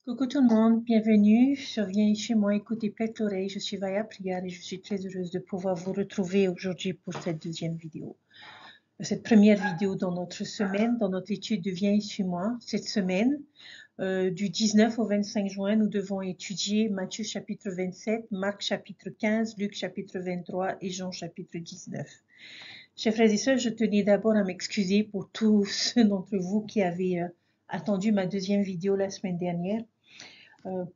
Coucou tout le monde, bienvenue sur Viens chez moi, écoutez Prête l'oreille, je suis Vaya Priya et je suis très heureuse de pouvoir vous retrouver aujourd'hui pour cette deuxième vidéo. Cette première vidéo dans notre semaine, dans notre étude de Viens chez moi. Cette semaine, du 19 au 25 juin, nous devons étudier Matthieu chapitre 27, Marc chapitre 15, Luc chapitre 23 et Jean chapitre 19. Chers frères et sœurs, je tenais d'abord à m'excuser pour tous ceux d'entre vous qui avaient attendu ma deuxième vidéo la semaine dernière.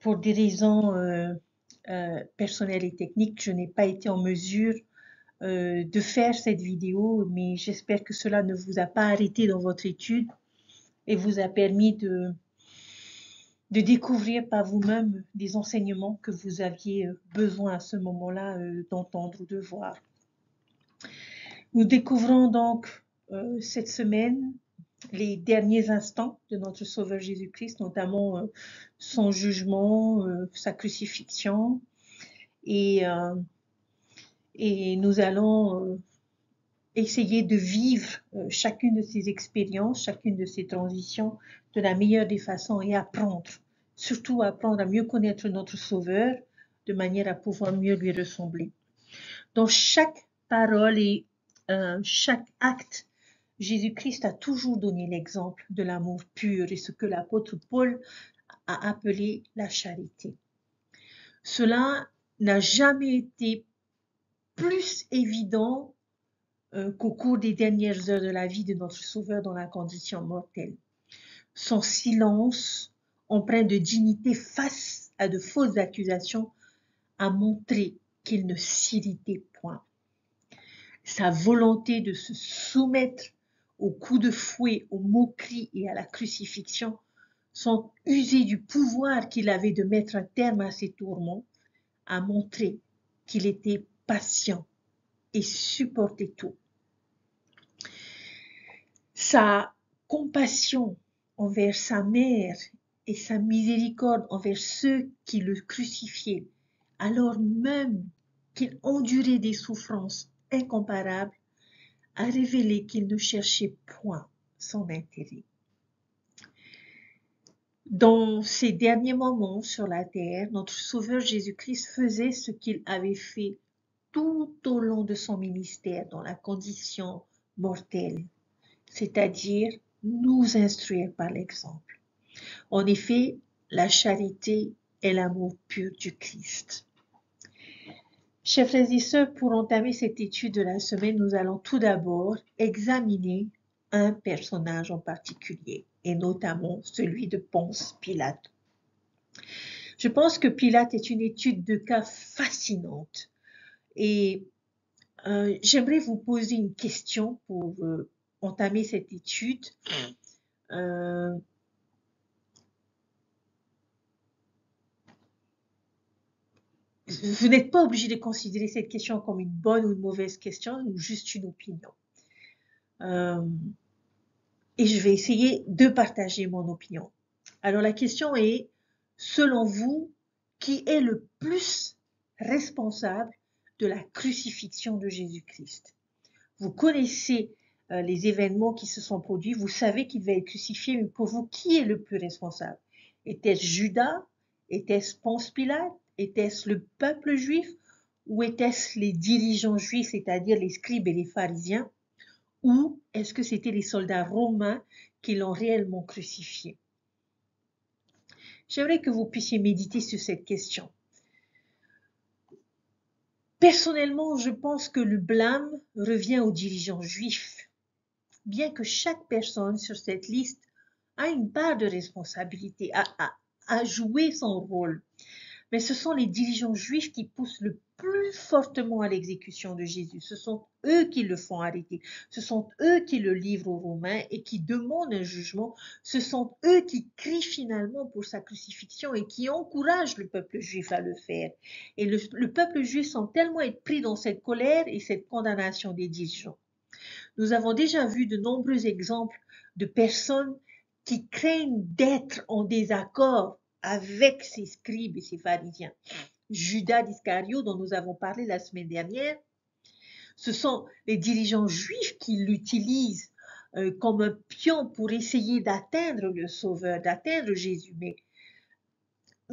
Pour des raisons personnelles et techniques, je n'ai pas été en mesure de faire cette vidéo, mais j'espère que cela ne vous a pas arrêté dans votre étude et vous a permis de découvrir par vous-même des enseignements que vous aviez besoin à ce moment-là d'entendre ou de voir. Nous découvrons donc cette semaine les derniers instants de notre Sauveur Jésus-Christ, notamment son jugement, sa crucifixion, et nous allons essayer de vivre chacune de ces expériences, chacune de ces transitions de la meilleure des façons et apprendre, surtout apprendre à mieux connaître notre Sauveur de manière à pouvoir mieux lui ressembler. Dans chaque parole et chaque acte, Jésus-Christ a toujours donné l'exemple de l'amour pur et ce que l'apôtre Paul a appelé la charité. Cela n'a jamais été plus évident qu'au cours des dernières heures de la vie de notre Sauveur dans la condition mortelle. Son silence, empreint de dignité face à de fausses accusations, a montré qu'il ne s'irritait point. Sa volonté de se soumettre aux coups de fouet, aux moqueries et à la crucifixion, sans user du pouvoir qu'il avait de mettre un terme à ses tourments, a montré qu'il était patient et supportait tout. Sa compassion envers sa mère et sa miséricorde envers ceux qui le crucifiaient, alors même qu'il endurait des souffrances incomparables, a révélé qu'il ne cherchait point son intérêt. Dans ces derniers moments sur la terre, notre Sauveur Jésus-Christ faisait ce qu'il avait fait tout au long de son ministère dans la condition mortelle, c'est-à-dire nous instruire par l'exemple. En effet, la charité est l'amour pur du Christ. Chers frères et sœurs, pour entamer cette étude de la semaine, nous allons tout d'abord examiner un personnage en particulier, et notamment celui de Ponce Pilate. Je pense que Pilate est une étude de cas fascinante, et j'aimerais vous poser une question pour entamer cette étude. Vous n'êtes pas obligé de considérer cette question comme une bonne ou une mauvaise question, ou juste une opinion. Et je vais essayer de partager mon opinion. Alors la question est, selon vous, qui est le plus responsable de la crucifixion de Jésus-Christ? Vous connaissez les événements qui se sont produits, vous savez qu'il va être crucifié, mais pour vous, qui est le plus responsable? Était-ce Judas? Était-ce Ponce Pilate? Était-ce le peuple juif? Ou était-ce les dirigeants juifs, c'est-à-dire les scribes et les pharisiens? Ou est-ce que c'était les soldats romains qui l'ont réellement crucifié? J'aimerais que vous puissiez méditer sur cette question. Personnellement, je pense que le blâme revient aux dirigeants juifs, bien que chaque personne sur cette liste a une part de responsabilité, a joué son rôle. Mais ce sont les dirigeants juifs qui poussent le plus fortement à l'exécution de Jésus. Ce sont eux qui le font arrêter. Ce sont eux qui le livrent aux Romains et qui demandent un jugement. Ce sont eux qui crient finalement pour sa crucifixion et qui encouragent le peuple juif à le faire. Et le peuple juif semble tellement être pris dans cette colère et cette condamnation des dirigeants. Nous avons déjà vu de nombreux exemples de personnes qui craignent d'être en désaccord avec ces scribes et ces pharisiens. Judas d'Iscariote, dont nous avons parlé la semaine dernière, ce sont les dirigeants juifs qui l'utilisent comme un pion pour essayer d'atteindre le Sauveur, d'atteindre Jésus. Mais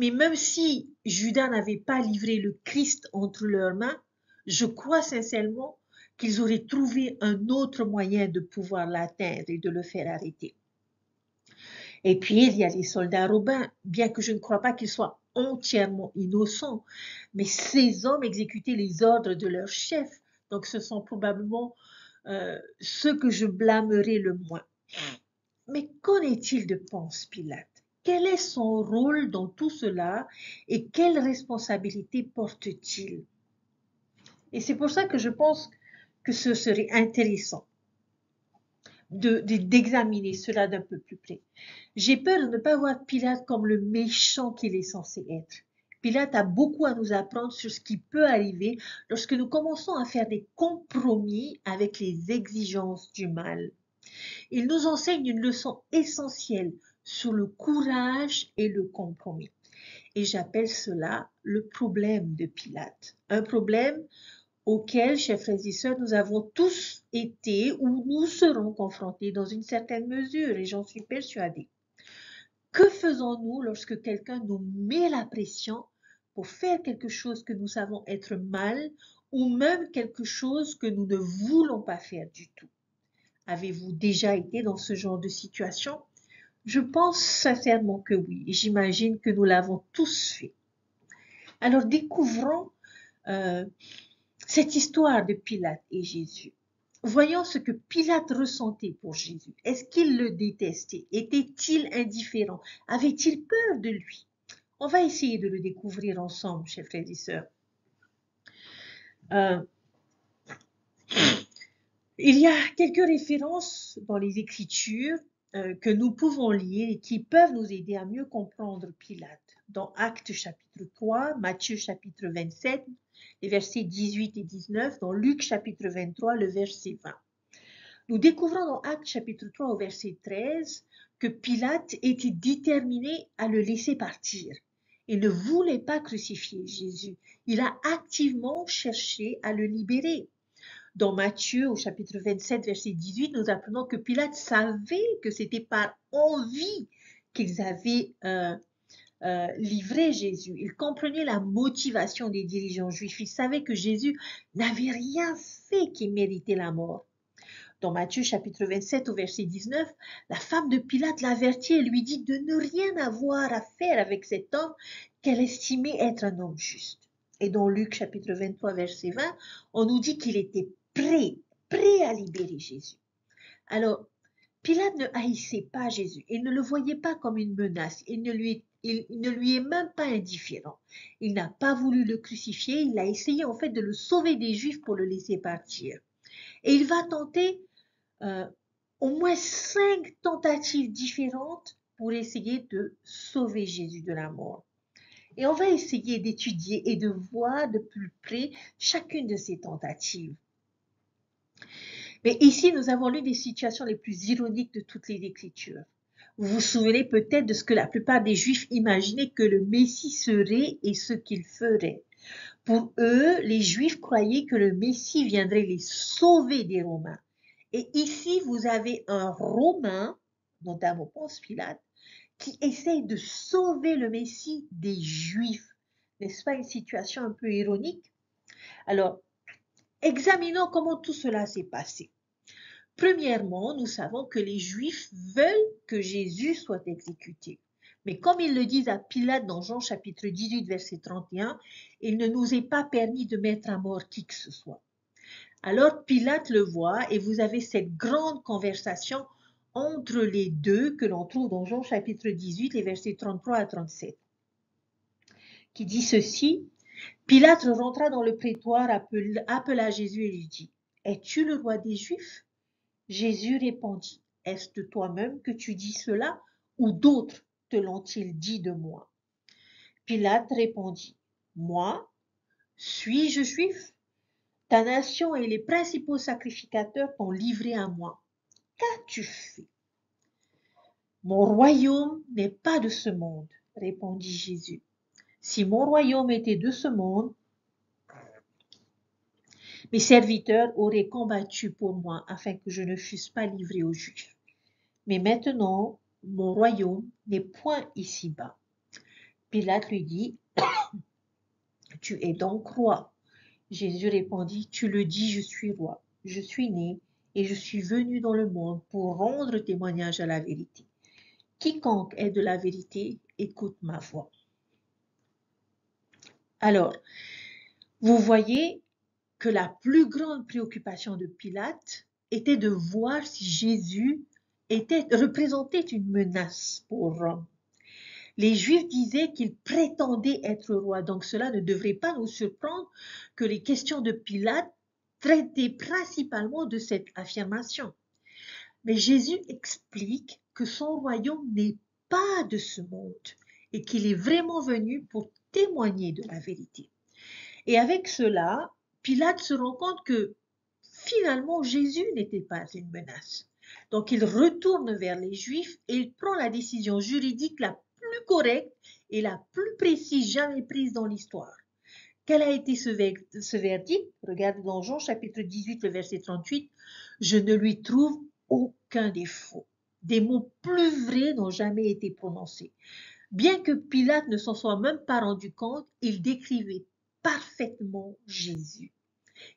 Mais même si Judas n'avait pas livré le Christ entre leurs mains, je crois sincèrement qu'ils auraient trouvé un autre moyen de pouvoir l'atteindre et de le faire arrêter. Et puis, il y a les soldats romains, bien que je ne crois pas qu'ils soient entièrement innocents, mais ces hommes exécutaient les ordres de leur chef, donc ce sont probablement ceux que je blâmerai le moins. Mais qu'en est-il de Ponce Pilate? Quel est son rôle dans tout cela et quelle responsabilité porte-t-il? Et c'est pour ça que je pense que ce serait intéressant d'examiner cela d'un peu plus près. J'ai peur de ne pas voir Pilate comme le méchant qu'il est censé être. Pilate a beaucoup à nous apprendre sur ce qui peut arriver lorsque nous commençons à faire des compromis avec les exigences du mal. Il nous enseigne une leçon essentielle sur le courage et le compromis. Et j'appelle cela le problème de Pilate. Un problème auquel, chers frères et sœurs, nous avons tous été ou nous serons confrontés dans une certaine mesure, et j'en suis persuadée. Que faisons-nous lorsque quelqu'un nous met la pression pour faire quelque chose que nous savons être mal ou même quelque chose que nous ne voulons pas faire du tout? Avez-vous déjà été dans ce genre de situation? Je pense sincèrement que oui, et j'imagine que nous l'avons tous fait. Alors découvrons cette histoire de Pilate et Jésus. Voyons ce que Pilate ressentait pour Jésus. Est-ce qu'il le détestait? Était-il indifférent? Avait-il peur de lui? On va essayer de le découvrir ensemble, chers frères et sœurs. Il y a quelques références dans les Écritures que nous pouvons lire et qui peuvent nous aider à mieux comprendre Pilate. Dans Actes chapitre 3, Matthieu chapitre 27, les versets 18 et 19, dans Luc chapitre 23, le verset 20. Nous découvrons dans Actes chapitre 3 au verset 13 que Pilate était déterminé à le laisser partir. Il ne voulait pas crucifier Jésus. Il a activement cherché à le libérer. Dans Matthieu au chapitre 27 verset 18, nous apprenons que Pilate savait que c'était par envie qu'ils avaient livré Jésus. Il comprenait la motivation des dirigeants juifs. Il savait que Jésus n'avait rien fait qui méritait la mort. Dans Matthieu chapitre 27 au verset 19, la femme de Pilate l'avertit et lui dit de ne rien avoir à faire avec cet homme qu'elle estimait être un homme juste. Et dans Luc chapitre 23 verset 20, on nous dit qu'il était prêt à libérer Jésus. Alors, Pilate ne haïssait pas Jésus, il ne le voyait pas comme une menace, il ne lui est même pas indifférent. Il n'a pas voulu le crucifier, il a essayé en fait de le sauver des Juifs pour le laisser partir. Et il va tenter au moins 5 tentatives différentes pour essayer de sauver Jésus de la mort. Et on va essayer d'étudier et de voir de plus près chacune de ces tentatives. Mais ici, nous avons l'une des situations les plus ironiques de toutes les Écritures. Vous vous souvenez peut-être de ce que la plupart des Juifs imaginaient que le Messie serait et ce qu'il ferait. Pour eux, les Juifs croyaient que le Messie viendrait les sauver des Romains. Et ici, vous avez un Romain, notamment Ponce Pilate, qui essaye de sauver le Messie des Juifs. N'est-ce pas une situation un peu ironique? Alors, examinons comment tout cela s'est passé. Premièrement, nous savons que les Juifs veulent que Jésus soit exécuté. Mais comme ils le disent à Pilate dans Jean chapitre 18, verset 31, il ne nous est pas permis de mettre à mort qui que ce soit. Alors Pilate le voit et vous avez cette grande conversation entre les deux que l'on trouve dans Jean chapitre 18, les versets 33 à 37, qui dit ceci. Pilate rentra dans le prétoire, appela Jésus et lui dit, « Es-tu le roi des Juifs ?» Jésus répondit, « Est-ce de toi-même que tu dis cela, ou d'autres te l'ont-ils dit de moi ?» Pilate répondit, « Moi, suis-je juif? Ta nation et les principaux sacrificateurs t'ont livré à moi. Qu'as-tu fait? » Mon royaume n'est pas de ce monde, répondit Jésus. Si mon royaume était de ce monde, mes serviteurs auraient combattu pour moi afin que je ne fusse pas livré aux Juifs. Mais maintenant, mon royaume n'est point ici-bas. Pilate lui dit, tu es donc roi. Jésus répondit, tu le dis, je suis roi. Je suis né et je suis venu dans le monde pour rendre témoignage à la vérité. Quiconque est de la vérité, écoute ma voix. Alors, vous voyez que la plus grande préoccupation de Pilate était de voir si Jésus représentait une menace pour Rome. Les Juifs disaient qu'il prétendait être roi, donc cela ne devrait pas nous surprendre que les questions de Pilate traitaient principalement de cette affirmation. Mais Jésus explique que son royaume n'est pas de ce monde et qu'il est vraiment venu pour témoigner de la vérité. Et avec cela, Pilate se rend compte que finalement Jésus n'était pas une menace. Donc il retourne vers les Juifs et il prend la décision juridique la plus correcte et la plus précise jamais prise dans l'histoire. Quel a été ce verdict? Regardez dans Jean chapitre 18, le verset 38. Je ne lui trouve aucun défaut. Des mots plus vrais n'ont jamais été prononcés. Bien que Pilate ne s'en soit même pas rendu compte, il décrivait parfaitement Jésus.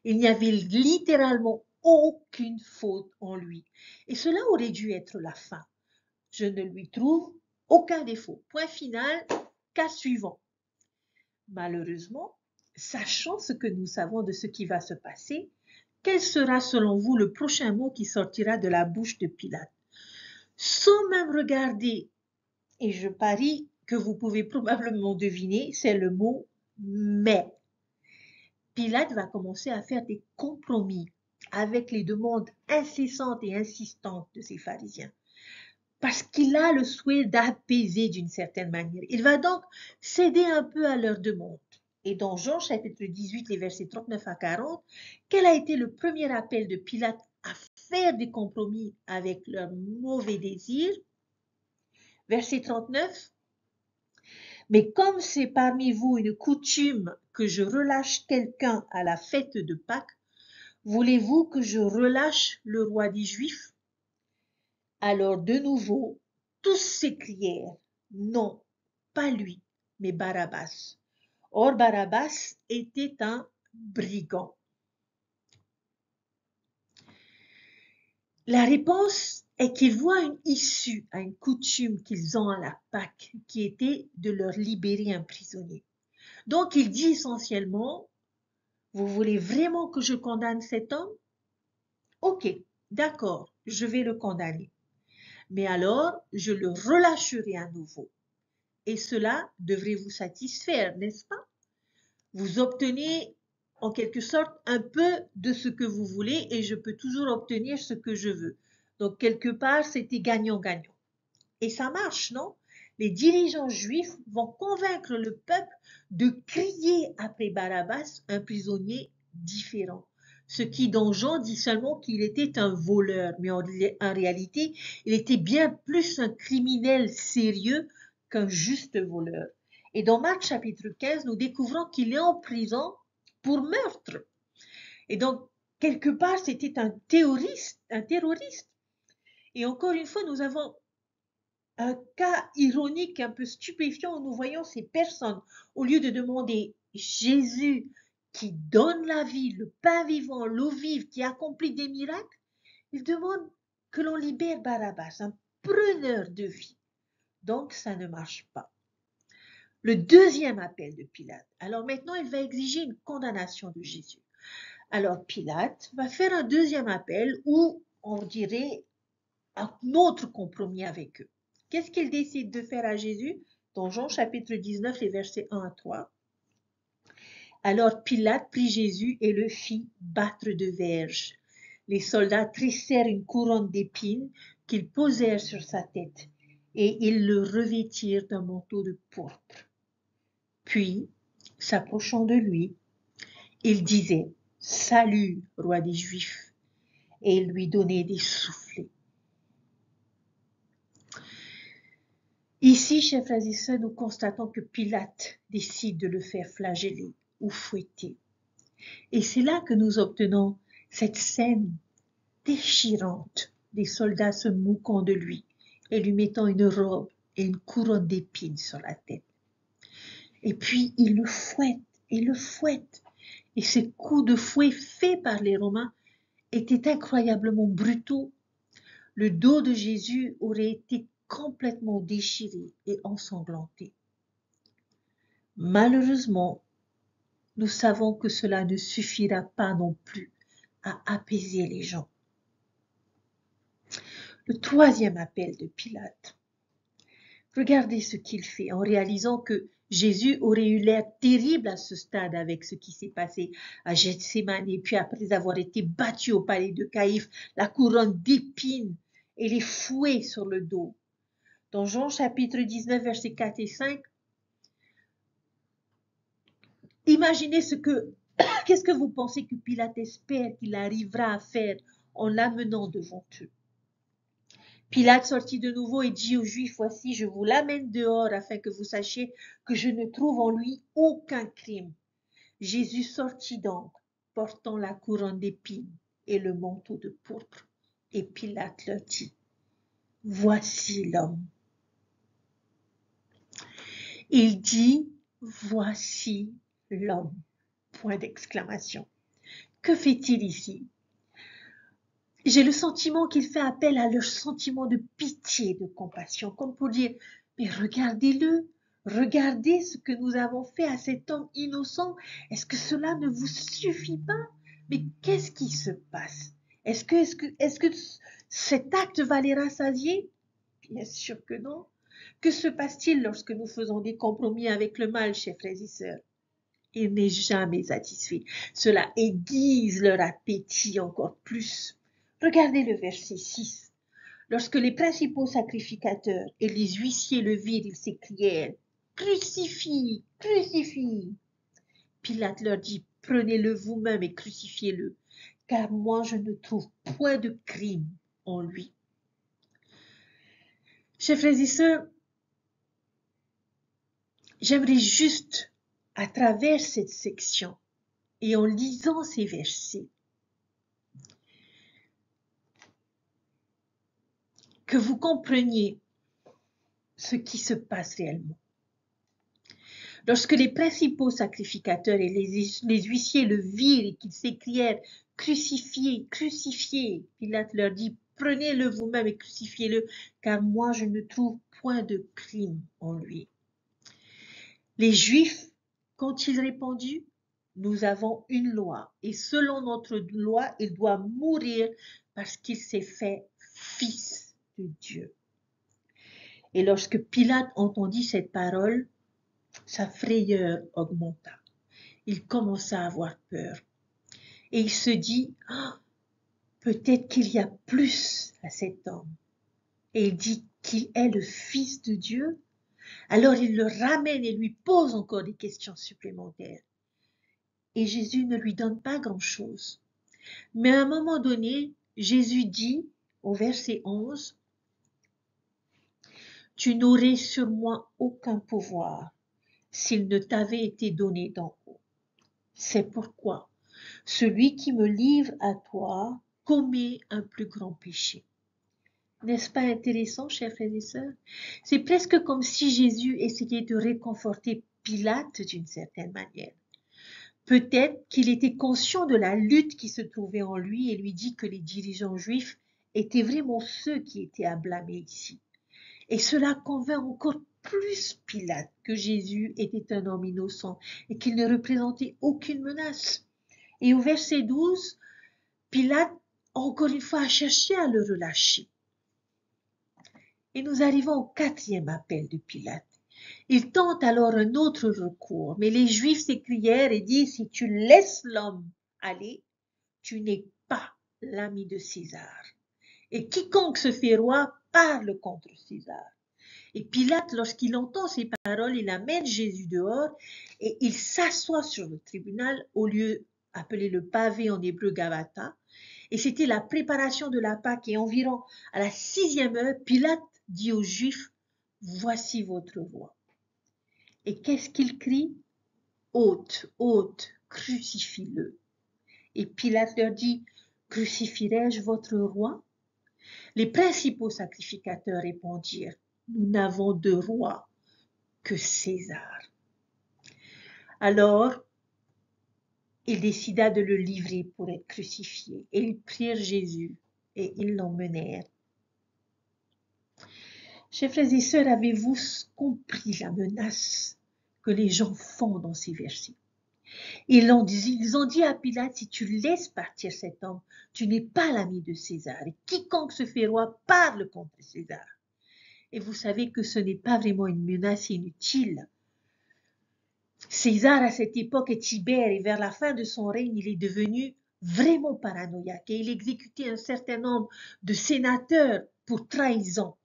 Il n'y avait littéralement aucune faute en lui. Et cela aurait dû être la fin. Je ne lui trouve aucun défaut. Point final, cas suivant. Malheureusement, sachant ce que nous savons de ce qui va se passer, quel sera selon vous le prochain mot qui sortira de la bouche de Pilate? Sans même regarder, et je parie que vous pouvez probablement deviner, c'est le mot « mais ». Pilate va commencer à faire des compromis avec les demandes incessantes et insistantes de ces pharisiens, parce qu'il a le souhait d'apaiser d'une certaine manière. Il va donc céder un peu à leurs demandes. Et dans Jean chapitre 18, les versets 39 à 40, quel a été le premier appel de Pilate à faire des compromis avec leurs mauvais désirs? Verset 39. Mais comme c'est parmi vous une coutume que je relâche quelqu'un à la fête de Pâques, voulez-vous que je relâche le roi des Juifs? Alors de nouveau, tous s'écrièrent, non, pas lui, mais Barabbas. Or Barabbas était un brigand. La réponse est qu'ils voient une issue à une coutume qu'ils ont à la Pâque, qui était de leur libérer un prisonnier. Donc il dit essentiellement, vous voulez vraiment que je condamne cet homme? Ok, d'accord, je vais le condamner. Mais alors, je le relâcherai à nouveau. Et cela devrait vous satisfaire, n'est-ce pas? Vous obtenez en quelque sorte un peu de ce que vous voulez et je peux toujours obtenir ce que je veux. Donc, quelque part, c'était gagnant-gagnant. Et ça marche, non? Les dirigeants juifs vont convaincre le peuple de crier après Barabbas, un prisonnier différent. Ce qui, dans Jean, dit seulement qu'il était un voleur, mais en réalité, il était bien plus un criminel sérieux qu'un juste voleur. Et dans Marc chapitre 15, nous découvrons qu'il est en prison pour meurtre. Et donc, quelque part, c'était un terroriste. Et encore une fois, nous avons un cas ironique, un peu stupéfiant, où nous voyons ces personnes, au lieu de demander Jésus qui donne la vie, le pain vivant, l'eau vive, qui accomplit des miracles, ils demandent que l'on libère Barabbas, un preneur de vie. Donc, ça ne marche pas. Le deuxième appel de Pilate. Alors maintenant, il va exiger une condamnation de Jésus. Alors Pilate va faire un deuxième appel où on dirait un autre compromis avec eux. Qu'est-ce qu'il décide de faire à Jésus? Dans Jean chapitre 19, les versets 1 à 3. Alors Pilate prit Jésus et le fit battre de verges. Les soldats tressèrent une couronne d'épines qu'ils posèrent sur sa tête et ils le revêtirent d'un manteau de pourpre. Puis, s'approchant de lui, il disait « Salut, roi des Juifs !» et il lui donnait des soufflets. Ici, chers frères et sœurs, nous constatons que Pilate décide de le faire flageller ou fouetter. Et c'est là que nous obtenons cette scène déchirante des soldats se moquant de lui et lui mettant une robe et une couronne d'épines sur la tête. Et puis il le fouette et le fouette. Et ces coups de fouet faits par les Romains étaient incroyablement brutaux. Le dos de Jésus aurait été complètement déchiré et ensanglanté. Malheureusement, nous savons que cela ne suffira pas non plus à apaiser les gens. Le troisième appel de Pilate. Regardez ce qu'il fait en réalisant que Jésus aurait eu l'air terrible à ce stade avec ce qui s'est passé à Gethsémane, et puis après avoir été battu au palais de Caïphe, la couronne d'épines et les fouets sur le dos. Dans Jean chapitre 19, versets 4 et 5, imaginez qu'est-ce que vous pensez que Pilate espère qu'il arrivera à faire en l'amenant devant eux. Pilate sortit de nouveau et dit aux Juifs, voici, je vous l'amène dehors afin que vous sachiez que je ne trouve en lui aucun crime. Jésus sortit donc, portant la couronne d'épines et le manteau de pourpre. Et Pilate leur dit, voici l'homme. Il dit, voici l'homme. Point d'exclamation. Que fait-il ici? J'ai le sentiment qu'il fait appel à leur sentiment de pitié, de compassion, comme pour dire, mais regardez-le, regardez ce que nous avons fait à cet homme innocent. Est-ce que cela ne vous suffit pas? Mais qu'est-ce qui se passe? Est-ce que cet acte va les rassasier? Bien sûr que non. Que se passe-t-il lorsque nous faisons des compromis avec le mal, chers frères et sœurs? Il n'est jamais satisfait. Cela aiguise leur appétit encore plus. Regardez le verset 6. Lorsque les principaux sacrificateurs et les huissiers le virent, ils s'écrièrent, crucifie, crucifie. Pilate leur dit, prenez-le vous-même et crucifiez-le, car moi je ne trouve point de crime en lui. Chers frères et sœurs, j'aimerais juste, à travers cette section et en lisant ces versets, que vous compreniez ce qui se passe réellement. Lorsque les principaux sacrificateurs et les huissiers le virent et qu'ils s'écrièrent « Crucifiez, crucifiez !» Pilate leur dit « Prenez-le vous-même et crucifiez-le, car moi je ne trouve point de crime en lui. » Les Juifs, qu'ont-ils répondu? « Nous avons une loi, et selon notre loi, il doit mourir parce qu'il s'est fait fils de Dieu. » Et lorsque Pilate entendit cette parole, sa frayeur augmenta. Il commença à avoir peur. Et il se dit, oh, peut-être qu'il y a plus à cet homme. Et il dit qu'il est le Fils de Dieu. Alors il le ramène et lui pose encore des questions supplémentaires. Et Jésus ne lui donne pas grand-chose. Mais à un moment donné, Jésus dit, au verset 11, « Tu n'aurais sur moi aucun pouvoir s'il ne t'avait été donné d'en haut. C'est pourquoi celui qui me livre à toi commet un plus grand péché. » N'est-ce pas intéressant, chers frères et sœurs? C'est presque comme si Jésus essayait de réconforter Pilate d'une certaine manière. Peut-être qu'il était conscient de la lutte qui se trouvait en lui et lui dit que les dirigeants juifs étaient vraiment ceux qui étaient à blâmer ici. Et cela convainc encore plus Pilate que Jésus était un homme innocent et qu'il ne représentait aucune menace. Et au verset 12, Pilate, encore une fois, a cherché à le relâcher. Et nous arrivons au quatrième appel de Pilate. Il tente alors un autre recours, mais les Juifs s'écrièrent et disent, si tu laisses l'homme aller, tu n'es pas l'ami de César. Et quiconque se fait roi parle contre César. Et Pilate, lorsqu'il entend ces paroles, il amène Jésus dehors et il s'assoit sur le tribunal au lieu appelé le pavé en hébreu Gabata. Et c'était la préparation de la Pâque et environ à la 6e heure, Pilate dit aux Juifs, « Voici votre roi. » Et qu'est-ce qu'il crie? « Ôte, ôte, crucifie-le. » Et Pilate leur dit, « Crucifierai-je votre roi ?» Les principaux sacrificateurs répondirent, « Nous n'avons de roi que César. » Alors, il décida de le livrer pour être crucifié. Et ils prirent Jésus et ils l'emmenèrent. Chers frères et sœurs, avez-vous compris la menace que les gens font dans ces versets? Ils ont dit à Pilate, si tu laisses partir cet homme, tu n'es pas l'ami de César. Et quiconque se fait roi parle contre César. Et vous savez que ce n'est pas vraiment une menace inutile. César, à cette époque, est Tibère, et vers la fin de son règne, il est devenu vraiment paranoïaque. Et il exécutait un certain nombre de sénateurs pour trahison.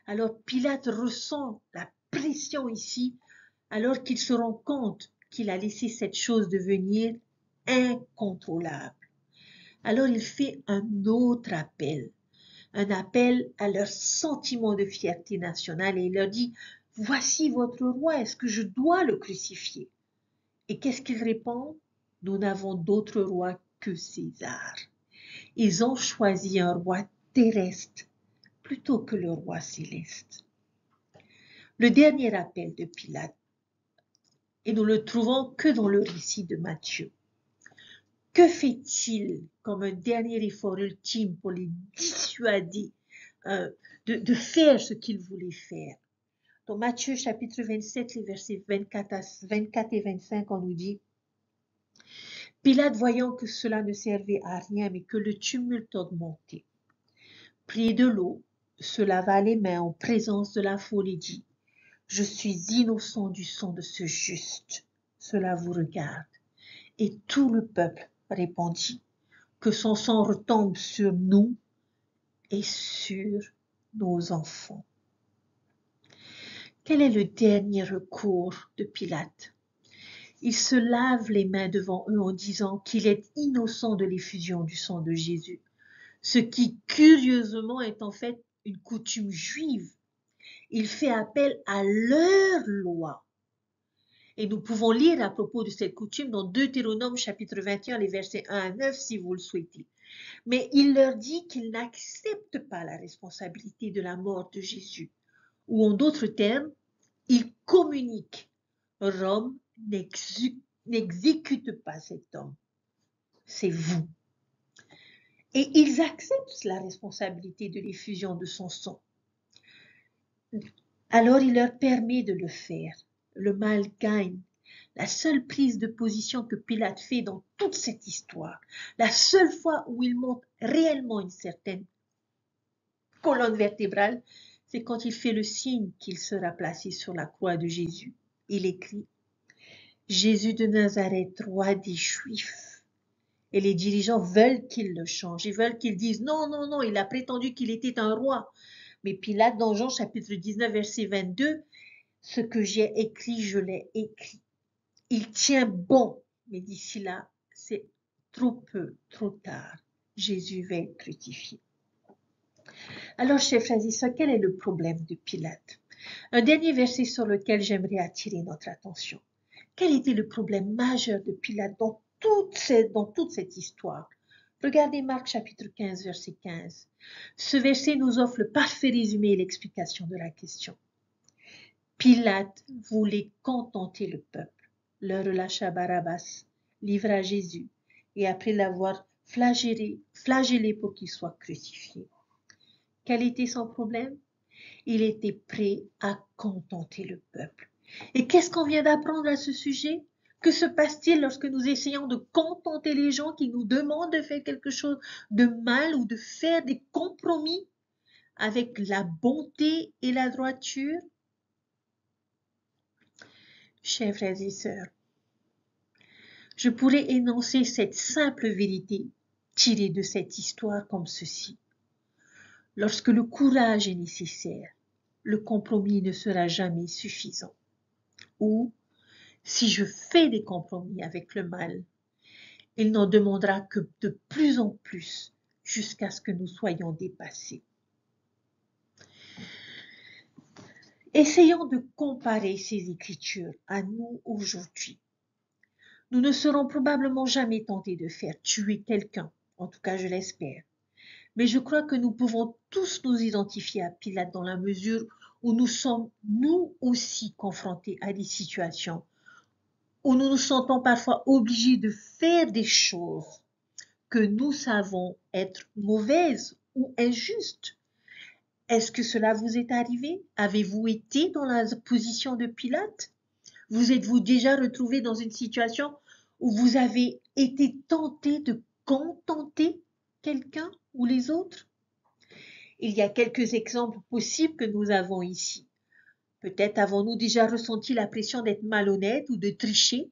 Alors Pilate ressent la pression ici, alors qu'il se rend compte qu'il a laissé cette chose devenir incontrôlable. Alors il fait un autre appel, un appel à leur sentiment de fierté nationale et il leur dit, voici votre roi, est-ce que je dois le crucifier? Et qu'est-ce qu'ils répondent? Nous n'avons d'autre roi que César. Ils ont choisi un roi terrestre plutôt que le roi céleste. Le dernier appel de Pilate, et nous le trouvons que dans le récit de Matthieu. Que fait-il comme un dernier effort ultime pour les dissuader de faire ce qu'ils voulaient faire? Dans Matthieu chapitre 27, les versets 24 et 25, on nous dit, Pilate, voyant que cela ne servait à rien, mais que le tumulte augmentait, prit de l'eau, se lava les mains en présence de la foule et dit, je suis innocent du sang de ce juste, cela vous regarde. Et tout le peuple répondit, que son sang retombe sur nous et sur nos enfants. Quel est le dernier recours de Pilate? Il se lave les mains devant eux en disant qu'il est innocent de l'effusion du sang de Jésus, ce qui curieusement est en fait une coutume juive. Il fait appel à leur loi. Et nous pouvons lire à propos de cette coutume dans Deutéronome chapitre 21, les versets 1 à 9 si vous le souhaitez. Mais il leur dit qu'il n'accepte pas la responsabilité de la mort de Jésus. Ou en d'autres termes, il communique. Rome n'exécute pas cet homme. C'est vous. Et ils acceptent la responsabilité de l'effusion de son sang. Alors il leur permet de le faire. Le mal gagne. La seule prise de position que Pilate fait dans toute cette histoire, la seule fois où il montre réellement une certaine colonne vertébrale, c'est quand il fait le signe qu'il sera placé sur la croix de Jésus. Il écrit « Jésus de Nazareth, roi des Juifs ». Et les dirigeants veulent qu'il le change. Ils veulent qu'il dise « Non, non, non, il a prétendu qu'il était un roi ». Mais Pilate, dans Jean chapitre 19, verset 22, « Ce que j'ai écrit, je l'ai écrit ». Il tient bon, mais d'ici là, c'est trop peu, trop tard. Jésus va être crucifié. Alors, chers frères et sœurs, quel est le problème de Pilate? Un dernier verset sur lequel j'aimerais attirer notre attention. Quel était le problème majeur de Pilate dans toute cette histoire? Regardez Marc chapitre 15, verset 15. Ce verset nous offre le parfait résumé et l'explication de la question. Pilate voulait contenter le peuple, leur relâcha Barabbas, livra Jésus, et après l'avoir flagellé pour qu'il soit crucifié. Quel était son problème? Il était prêt à contenter le peuple. Et qu'est-ce qu'on vient d'apprendre à ce sujet? Que se passe-t-il lorsque nous essayons de contenter les gens qui nous demandent de faire quelque chose de mal ou de faire des compromis avec la bonté et la droiture? Chers frères et sœurs, je pourrais énoncer cette simple vérité tirée de cette histoire comme ceci. Lorsque le courage est nécessaire, le compromis ne sera jamais suffisant. Ou, si je fais des compromis avec le mal, il n'en demandera que de plus en plus jusqu'à ce que nous soyons dépassés. Essayons de comparer ces écritures à nous aujourd'hui. Nous ne serons probablement jamais tentés de faire tuer quelqu'un, en tout cas je l'espère. Mais je crois que nous pouvons tous nous identifier à Pilate dans la mesure où nous sommes nous aussi confrontés à des situations où nous nous sentons parfois obligés de faire des choses que nous savons être mauvaises ou injustes. Est-ce que cela vous est arrivé? Avez-vous été dans la position de Pilate? Vous êtes-vous déjà retrouvé dans une situation où vous avez été tenté de contenter quelqu'un ou les autres? Il y a quelques exemples possibles que nous avons ici. Peut-être avons-nous déjà ressenti la pression d'être malhonnête ou de tricher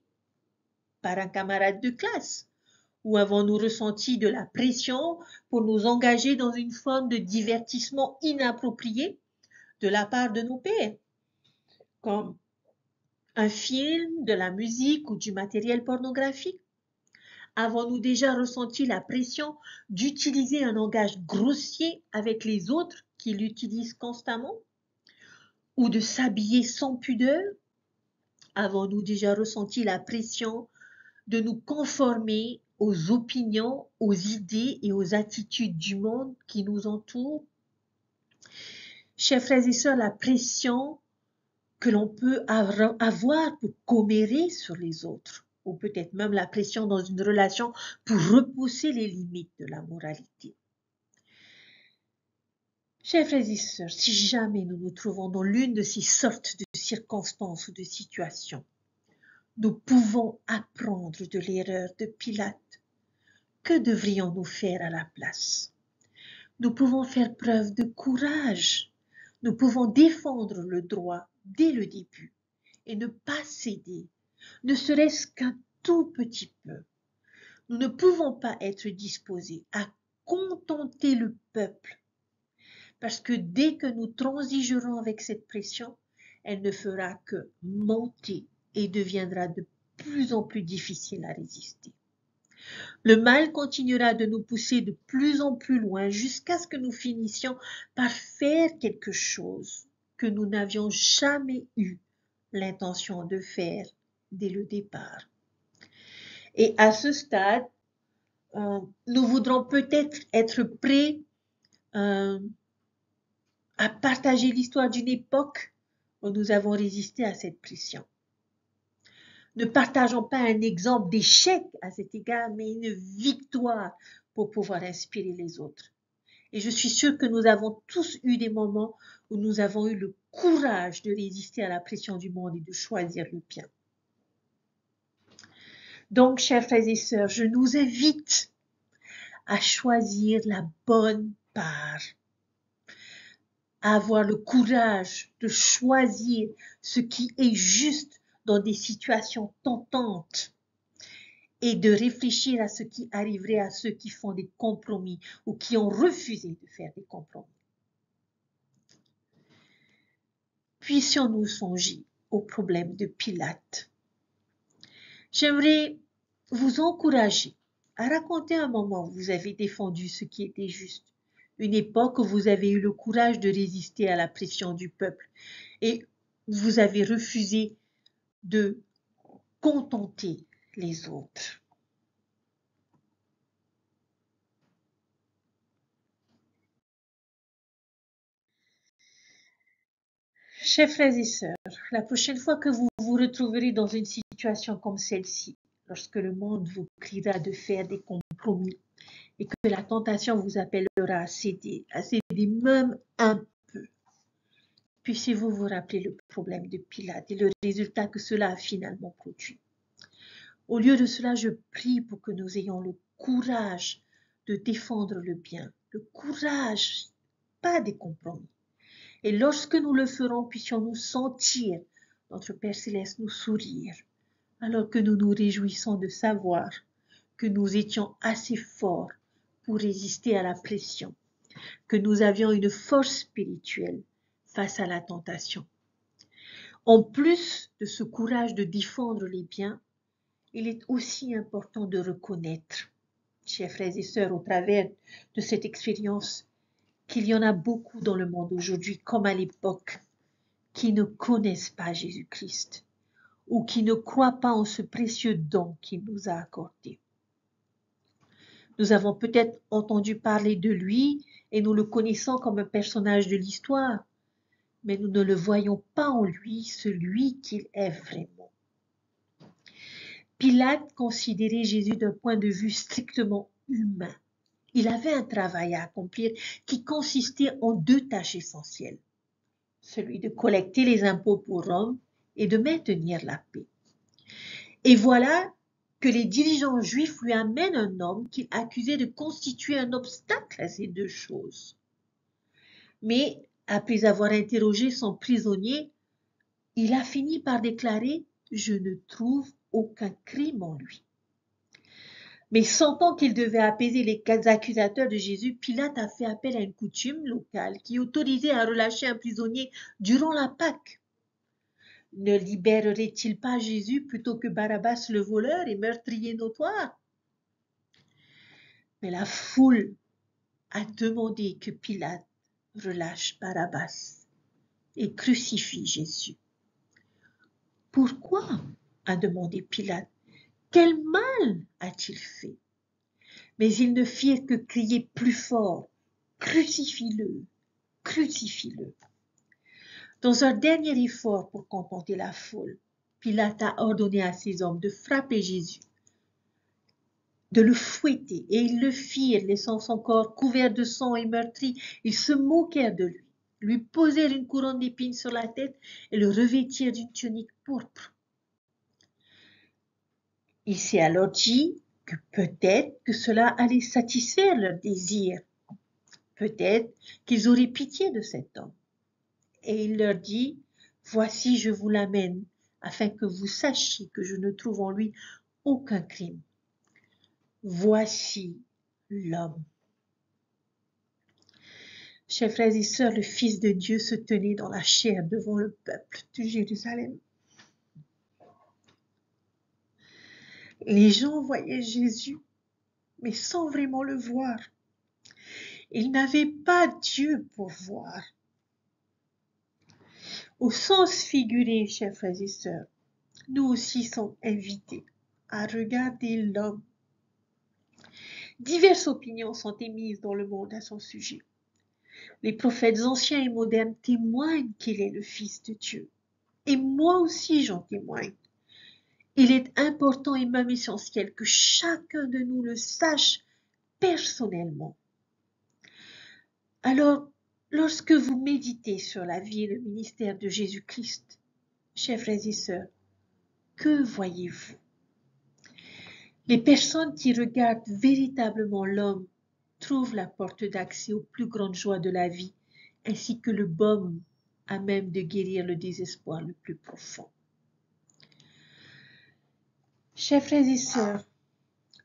par un camarade de classe. Ou avons-nous ressenti de la pression pour nous engager dans une forme de divertissement inapproprié de la part de nos pairs, comme un film, de la musique ou du matériel pornographique? Avons-nous déjà ressenti la pression d'utiliser un langage grossier avec les autres qui l'utilisent constamment? Ou de s'habiller sans pudeur? Avons-nous déjà ressenti la pression de nous conformer aux opinions, aux idées et aux attitudes du monde qui nous entoure? Chers frères et sœurs, la pression que l'on peut avoir pour commérer sur les autres, ou peut-être même la pression dans une relation pour repousser les limites de la moralité. Chers frères et sœurs, si jamais nous nous trouvons dans l'une de ces sortes de circonstances ou de situations, nous pouvons apprendre de l'erreur de Pilate. Que devrions-nous faire à la place? Nous pouvons faire preuve de courage. Nous pouvons défendre le droit dès le début et ne pas céder, ne serait-ce qu'un tout petit peu. Nous ne pouvons pas être disposés à contenter le peuple, parce que dès que nous transigerons avec cette pression, elle ne fera que monter et deviendra de plus en plus difficile à résister. Le mal continuera de nous pousser de plus en plus loin jusqu'à ce que nous finissions par faire quelque chose que nous n'avions jamais eu l'intention de faire dès le départ. Et à ce stade, nous voudrons peut-être être prêts à partager l'histoire d'une époque où nous avons résisté à cette pression. Ne partageons pas un exemple d'échec à cet égard, mais une victoire pour pouvoir inspirer les autres. Et je suis sûre que nous avons tous eu des moments où nous avons eu le courage de résister à la pression du monde et de choisir le bien. Donc, chers frères et sœurs, je nous invite à choisir la bonne part, à avoir le courage de choisir ce qui est juste dans des situations tentantes et de réfléchir à ce qui arriverait à ceux qui font des compromis ou qui ont refusé de faire des compromis. Puissions-nous songer au problème de Pilate. J'aimerais vous encourager à raconter un moment où vous avez défendu ce qui était juste, une époque où vous avez eu le courage de résister à la pression du peuple et vous avez refusé de contenter les autres. Chers frères et sœurs, la prochaine fois que vous vous retrouverez dans une situation comme celle-ci, lorsque le monde vous priera de faire des compromis et que la tentation vous appellera à céder même un peu, puissiez-vous vous rappeler le problème de Pilate et le résultat que cela a finalement produit. Au lieu de cela, je prie pour que nous ayons le courage de défendre le bien, le courage, pas des compromis. Et lorsque nous le ferons, puissions-nous sentir notre Père Céleste nous sourire, alors que nous nous réjouissons de savoir que nous étions assez forts pour résister à la pression, que nous avions une force spirituelle face à la tentation. En plus de ce courage de défendre les biens, il est aussi important de reconnaître, chers frères et sœurs, au travers de cette expérience, qu'il y en a beaucoup dans le monde aujourd'hui, comme à l'époque, qui ne connaissent pas Jésus-Christ ou qui ne croient pas en ce précieux don qu'il nous a accordé. Nous avons peut-être entendu parler de lui et nous le connaissons comme un personnage de l'histoire, mais nous ne le voyons pas en lui celui qu'il est vraiment. Pilate considérait Jésus d'un point de vue strictement humain. Il avait un travail à accomplir qui consistait en deux tâches essentielles, celui de collecter les impôts pour Rome et de maintenir la paix. Et voilà que les dirigeants juifs lui amènent un homme qu'il accusait de constituer un obstacle à ces deux choses. Mais après avoir interrogé son prisonnier, il a fini par déclarer « Je ne trouve aucun crime en lui ». Mais sentant qu'il devait apaiser les accusateurs de Jésus, Pilate a fait appel à une coutume locale qui autorisait à relâcher un prisonnier durant la Pâque. Ne libérerait-il pas Jésus plutôt que Barabbas le voleur et meurtrier notoire? Mais la foule a demandé que Pilate relâche Barabbas et crucifie Jésus. Pourquoi? A demandé Pilate. Quel mal a-t-il fait? Mais ils ne firent que crier plus fort. Crucifie-le, crucifie-le. Dans un dernier effort pour contenter la foule, Pilate a ordonné à ses hommes de frapper Jésus, de le fouetter, et ils le firent, laissant son corps couvert de sang et meurtri. Ils se moquèrent de lui posèrent une couronne d'épines sur la tête et le revêtirent d'une tunique pourpre. Il s'est alors dit que peut-être que cela allait satisfaire leur désir. Peut-être qu'ils auraient pitié de cet homme. Et il leur dit, « Voici, je vous l'amène, afin que vous sachiez que je ne trouve en lui aucun crime. Voici l'homme. » Chers frères et sœurs, le Fils de Dieu se tenait dans la chair devant le peuple de Jérusalem. Les gens voyaient Jésus, mais sans vraiment le voir. Ils n'avaient pas Dieu pour voir. Au sens figuré, chers frères et sœurs, nous aussi sommes invités à regarder l'homme. Diverses opinions sont émises dans le monde à son sujet. Les prophètes anciens et modernes témoignent qu'il est le Fils de Dieu. Et moi aussi j'en témoigne. Il est important et même essentiel que chacun de nous le sache personnellement. Alors, lorsque vous méditez sur la vie et le ministère de Jésus-Christ, chers frères et sœurs, que voyez-vous? Les personnes qui regardent véritablement l'homme trouvent la porte d'accès aux plus grandes joies de la vie, ainsi que le baume à même de guérir le désespoir le plus profond. Chers frères et sœurs,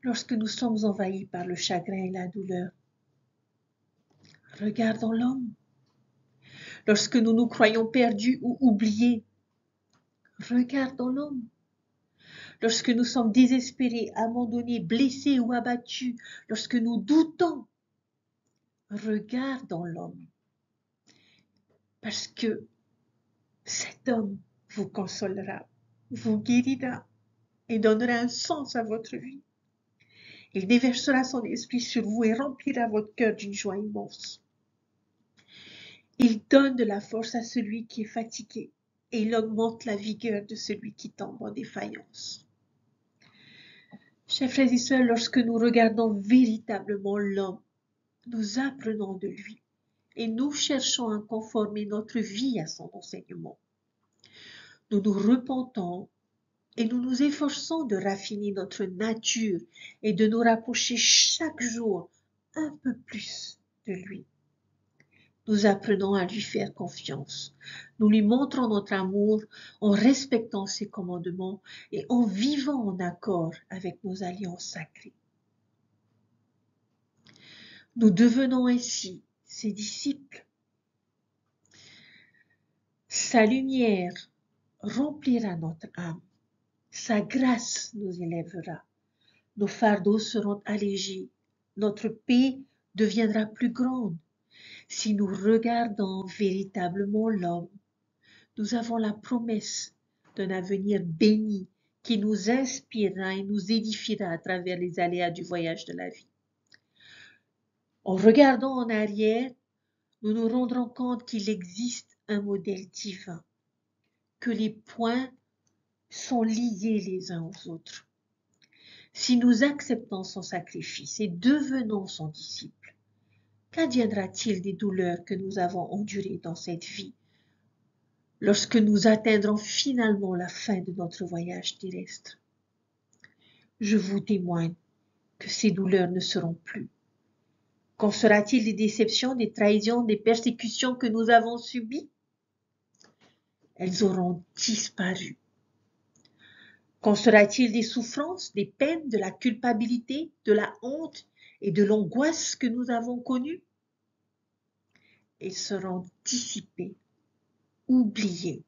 lorsque nous sommes envahis par le chagrin et la douleur, regardons l'homme. Lorsque nous nous croyons perdus ou oubliés, regardons l'homme. Lorsque nous sommes désespérés, abandonnés, blessés ou abattus, lorsque nous doutons, regardons l'homme. Parce que cet homme vous consolera, vous guérira et donnera un sens à votre vie. Il déversera son esprit sur vous et remplira votre cœur d'une joie immense. Il donne de la force à celui qui est fatigué et il augmente la vigueur de celui qui tombe en défaillance. Chers frères et sœurs, lorsque nous regardons véritablement l'homme, nous apprenons de lui et nous cherchons à conformer notre vie à son enseignement. Nous nous repentons et nous nous efforçons de raffiner notre nature et de nous rapprocher chaque jour un peu plus de lui. Nous apprenons à lui faire confiance. Nous lui montrons notre amour en respectant ses commandements et en vivant en accord avec nos alliances sacrées. Nous devenons ainsi ses disciples. Sa lumière remplira notre âme. Sa grâce nous élèvera. Nos fardeaux seront allégés. Notre paix deviendra plus grande. Si nous regardons véritablement l'homme, nous avons la promesse d'un avenir béni qui nous inspirera et nous édifiera à travers les aléas du voyage de la vie. En regardant en arrière, nous nous rendrons compte qu'il existe un modèle divin, que les points sont liés les uns aux autres. Si nous acceptons son sacrifice et devenons son disciple, qu'adviendra-t-il des douleurs que nous avons endurées dans cette vie lorsque nous atteindrons finalement la fin de notre voyage terrestre? Je vous témoigne que ces douleurs ne seront plus. Qu'en sera-t-il des déceptions, des trahisons, des persécutions que nous avons subies? Elles auront disparu. Qu'en sera-t-il des souffrances, des peines, de la culpabilité, de la honte et de l'angoisse que nous avons connues? Elles seront dissipées, oubliées.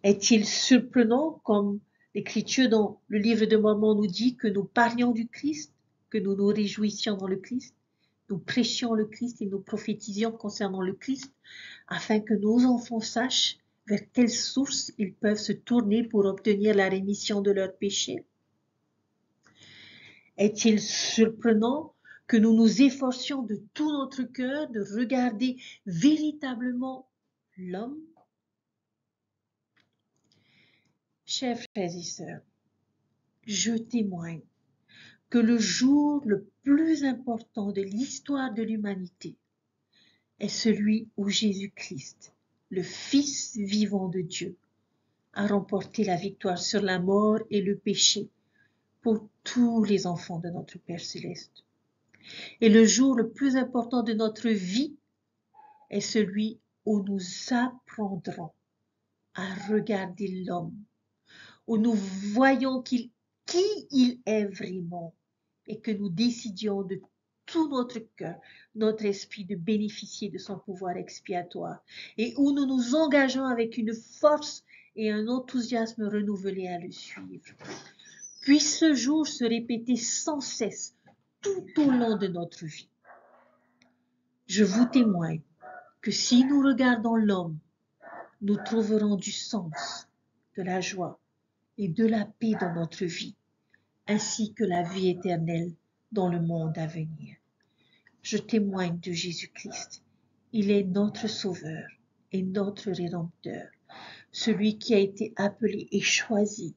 Est-il surprenant, comme l'Écriture dans le livre de Mormon nous dit, que nous parlions du Christ, que nous nous réjouissions dans le Christ, nous prêchions le Christ et nous prophétisions concernant le Christ, afin que nos enfants sachent vers quelle source ils peuvent se tourner pour obtenir la rémission de leurs péchés? Est-il surprenant que nous nous efforcions de tout notre cœur de regarder véritablement l'homme? Chers frères et sœurs, je témoigne que le jour le plus important de l'histoire de l'humanité est celui où Jésus-Christ, le Fils vivant de Dieu, a remporté la victoire sur la mort et le péché pour tous les enfants de notre Père céleste. Et le jour le plus important de notre vie est celui où nous apprendrons à regarder l'homme, où nous voyons qui il est vraiment et que nous décidions de tout notre cœur, notre esprit de bénéficier de son pouvoir expiatoire et où nous nous engageons avec une force et un enthousiasme renouvelé à le suivre. Puisse ce jour se répéter sans cesse tout au long de notre vie. Je vous témoigne que si nous regardons l'homme, nous trouverons du sens, de la joie et de la paix dans notre vie, ainsi que la vie éternelle dans le monde à venir. Je témoigne de Jésus-Christ. Il est notre Sauveur et notre Rédempteur, celui qui a été appelé et choisi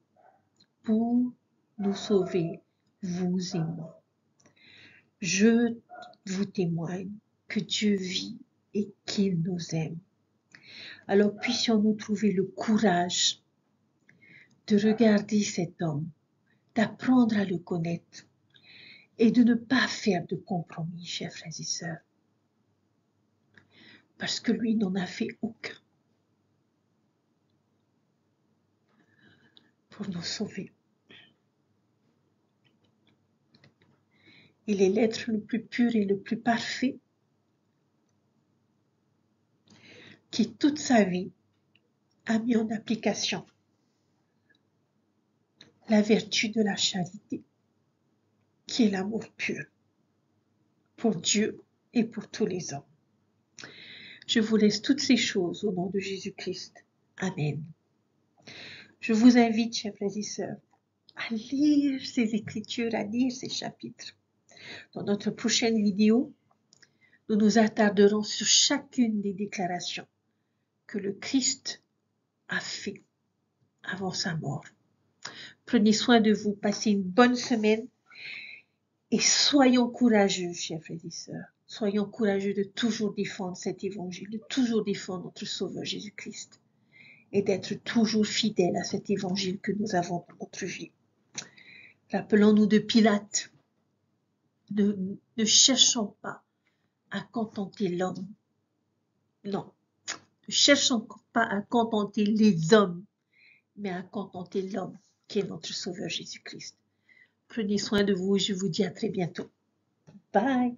pour nous sauver, vous et moi. Je vous témoigne que Dieu vit et qu'il nous aime. Alors puissions-nous trouver le courage de regarder cet homme, d'apprendre à le connaître et de ne pas faire de compromis, chers frères et sœurs, parce que lui n'en a fait aucun pour nous sauver. Il est l'être le plus pur et le plus parfait qui toute sa vie a mis en application la vertu de la charité, qui est l'amour pur pour Dieu et pour tous les hommes. Je vous laisse toutes ces choses au nom de Jésus-Christ. Amen. Je vous invite, chers frères et sœurs, à lire ces écritures, à lire ces chapitres. Dans notre prochaine vidéo, nous nous attarderons sur chacune des déclarations que le Christ a fait avant sa mort. Prenez soin de vous, passez une bonne semaine et soyons courageux, chers frères et sœurs. Soyons courageux de toujours défendre cet évangile, de toujours défendre notre Sauveur Jésus-Christ et d'être toujours fidèles à cet évangile que nous avons dans notre vie. Rappelons-nous de Pilate. Ne cherchons pas à contenter l'homme. Non, ne cherchons pas à contenter les hommes, mais à contenter l'homme qui est notre Sauveur Jésus-Christ. Prenez soin de vous et je vous dis à très bientôt. Bye!